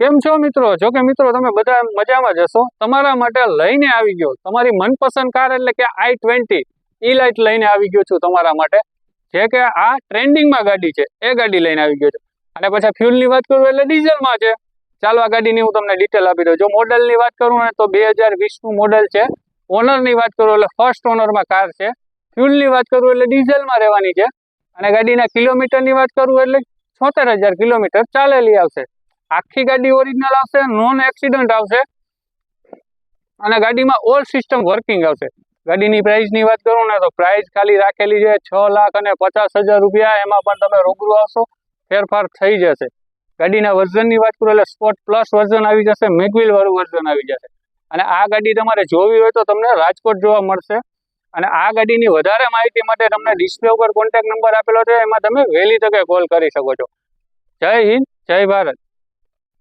કેમ છો મિત્રો? જો કે મિત્રો તમે બધા મજામાં જ હશો. તમારા માટે લઈને આવી ગયો તમારી મનપસંદ કાર એટલે કે i20 E-Lite લઈને આવી ગયો છું તમારા માટે. જે કે આ ટ્રેન્ડિંગમાં ગાડી છે એ ગાડી લઈને આવી ગયો છું. અને પછી ફ્યુલની વાત કરું એટલે ડીઝલમાં છે. ચાલો આ ગાડીની હું તમને ડિટેલ આપી દઉં. જો મોડલની વાત કરું ને તો 2020નું મોડલ છે. ઓનરની વાત કરું એટલે ફર્સ્ટ ઓનરમાં કાર છે. ફ્યુલની વાત કરું એટલે ડીઝલમાં રહેવાની છે. અને ગાડીના કિલોમીટરની વાત કરું એટલે 76,000 કિલોમીટર ચાલેલી આવશે. આખી ગાડી ઓરિજિનલ આવશે, નોન એક્સિડન્ટ આવશે અને ગાડીમાં ઓલ સિસ્ટમ વર્કિંગ આવશે. ગાડીની પ્રાઇસની વાત કરું ને તો પ્રાઇસ ખાલી રાખેલી છે 6,50,000 રૂપિયા. એમાં પણ તમે રૂબરૂ આવશો ફેરફાર થઈ જશે. ગાડીના વર્ઝનની વાત કરું એટલે સ્પોર્ટ પ્લસ વર્ઝન આવી જશે, મેગવિલ વાળું વર્ઝન આવી જશે. અને આ ગાડી તમારે જોવી હોય તો તમને રાજકોટ જોવા મળશે. અને આ ગાડીની વધારે માહિતી માટે તમને ડિસ્પ્લે ઉપર કોન્ટેક્ટ નંબર આપેલો છે, એમાં તમે વહેલી તકે કોલ કરી શકો છો. જય હિન્દ, જય ભારત.